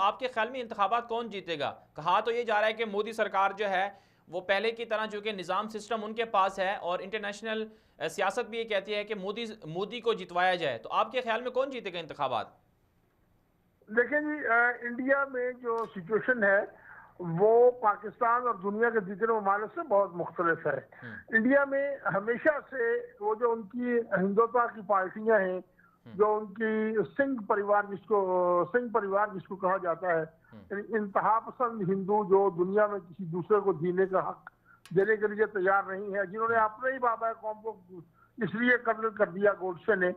आपके ख्याल में इंतखाबात कौन जीतेगा? कहा तो ये जा रहा है कि मोदी सरकार जो है वो पहले की तरह, जो कि निज़ाम सिस्टम उनके पास है, और इंटरनेशनल सियासत भी ये कहती है कि मोदी मोदी को जितवाया जाए। तो आपके ख्याल में कौन जीतेगा इंतखाबात? देखिए जी, इंडिया में जो सिचुएशन है वो पाकिस्तान और दुनिया के दूसरे ममालिक से बहुत मुख्तलिफ है। हम्म। इंडिया में हमेशा से वो जो उनकी हिंदुत्व की पार्टियां हैं, हम्म। जो उनकी सिंह परिवार जिसको कहा जाता है, हम्म। यानी इंतहा पसंद हिंदू जो दुनिया में किसी दूसरे को जीने का हक देने के लिए तैयार नहीं है, जिन्होंने हम्म। अपने ही बाबा कौम को इसलिए कर्नल कर दिया गोडसे ने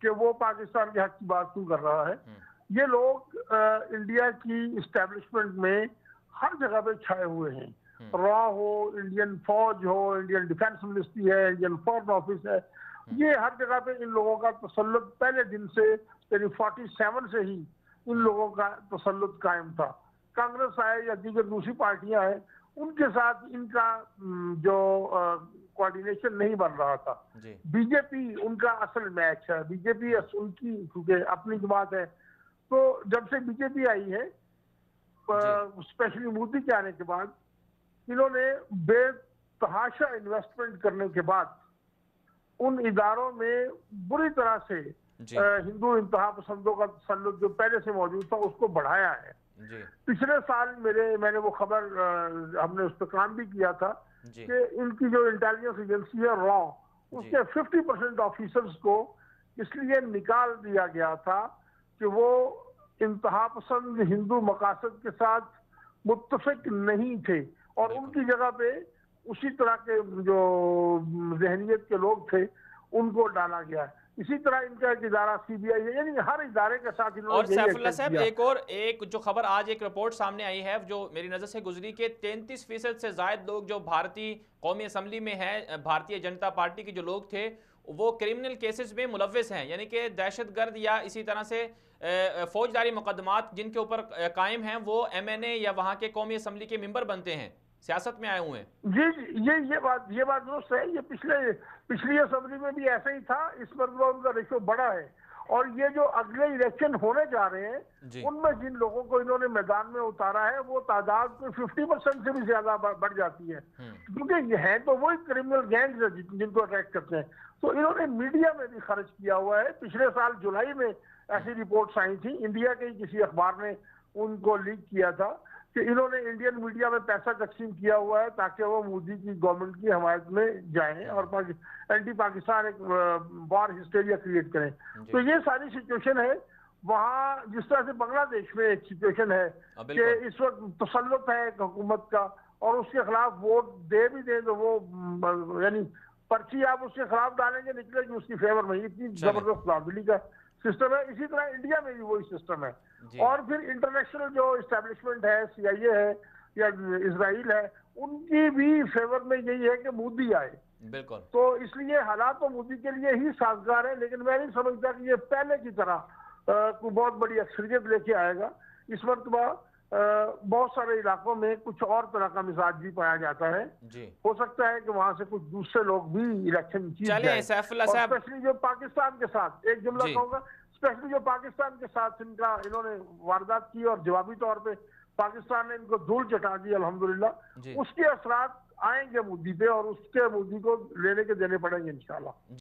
कि वो पाकिस्तान के हक की बात क्यों कर रहा है। हम्म। ये लोग इंडिया की इस्टेब्लिशमेंट में हर जगह पे छाए हुए हैं। हम्म। रॉ हो, इंडियन फौज हो, इंडियन डिफेंस मिनिस्ट्री है, इंडियन फॉरेन ऑफिस है, हम्म। ये हर जगह पे इन लोगों का तसल्लुत पहले दिन से, यानी 47 से ही इन हम्म। लोगों का तसल्लुत कायम था। कांग्रेस आए या दीगर दूसरी पार्टियां हैं, उनके साथ इनका जो कोऑर्डिनेशन नहीं बन रहा था। जी। बीजेपी उनका असल मैच है। बीजेपी हम्म। उनकी क्योंकि अपनी जमात है, तो जब से बीजेपी आई है, जी। स्पेशली मोदी के आने के बाद, इन्होंने बेतहाशा इन्वेस्टमेंट करने के बाद उन इदारों में बुरी तरह से जी। हिंदू इंतहा पसंदों का तसल्लुत जो पहले से मौजूद था उसको बढ़ाया है। जी। पिछले साल मैंने वो खबर, हमने उस पर काम भी किया था जी। कि इनकी जो इंटेलिजेंस एजेंसी है रॉ, जी। उसके 50% ऑफिसर्स को इसलिए निकाल दिया गया था कि वो इंतहा पसंद हिंदू मकासद के साथ मुत्तफिक नहीं थे, और बिल्कुल। उनकी जगह पे उसी तरह के जो जहनीत के लोग थे उनको डाला गया है। इसी तरह इनका एक इदारा सीबीआई है, यानी हर इदारे के साथ और इन्होंने यही सैफुल्ला एक्शन साहब, किया। एक जो खबर आज एक रिपोर्ट सामने आई है जो मेरी नज़र से गुजरी, के 33% से ज्यादा लोग जो भारतीय कौमी असम्बली में हैं, भारतीय जनता पार्टी के जो लोग थे, वो क्रिमिनल केसेस में मुलव्वस हैं, यानी कि दहशतगर्द या इसी तरह से फौजदारी मुकदमात जिनके ऊपर कायम हैं, वो एमएनए या वहाँ के कौमी असम्बली के मेंबर बनते हैं, सियासत में आए हुए हैं। जी जी, ये बात दुरुस्त है। ये पिछली असेंबली में भी ऐसा ही था। इस पर उनका रेशो बड़ा है, और ये जो अगले इलेक्शन होने जा रहे हैं जी। उनमें जिन लोगों को इन्होंने मैदान में उतारा है वो तादाद में 50% से भी ज्यादा बढ़ जाती है, हम्म। क्योंकि ये हैं तो वही क्रिमिनल गैंग्स है जिनको अटैक करते हैं। तो इन्होंने मीडिया में भी खर्च किया हुआ है। पिछले साल जुलाई में ऐसी रिपोर्ट्स आई थी, इंडिया के किसी अखबार ने उनको लीक किया था कि इन्होंने इंडियन मीडिया में पैसा तकसीम किया हुआ है ताकि वो मोदी की गवर्नमेंट की हमायत में जाएं और एंटी पाकिस्तान एक वॉर हिस्टेरिया क्रिएट करें। जी। तो ये सारी सिचुएशन है वहाँ। जिस तरह से बांग्लादेश में एक सिचुएशन है कि बिल्कुल। इस वक्त तसल्लुत है एक हुकूमत का, और उसके खिलाफ वोट दे भी दे तो वो यानी पर्ची आप उसके खिलाफ डालेंगे निकलेगी उसकी फेवर में, इतनी चले। जबरदस्त दाबली का सिस्टम है। इसी तरह इंडिया में भी वही सिस्टम है। जी। और फिर इंटरनेशनल जो इस्टेब्लिशमेंट है, सीआईए है या इसराइल है, उनकी भी फेवर में यही है कि मोदी आए। बिल्कुल। तो इसलिए हालात तो मोदी के लिए ही साजगार है, लेकिन मैं नहीं समझता कि ये पहले की तरह कोई बहुत बड़ी अक्सरियत लेके आएगा। इस वक्त बहुत सारे इलाकों में कुछ और तरह का मिजाज भी पाया जाता है। जी। हो सकता है कि वहां से कुछ दूसरे लोग भी इलेक्शन जीत चलें जाए। सैफुल्ला और साहब। स्पेशली जो पाकिस्तान के साथ, एक जुमला जी। कहूंगा, स्पेशली जो पाकिस्तान के साथ इन्होंने वारदात की और जवाबी तौर पे पाकिस्तान ने इनको धूल चटा दी अल्हम्दुलिल्लाह, जी। उसके असरात आएंगे मोदी पे, और उसके मोदी को लेने के देने पड़ेंगे इंशाल्लाह।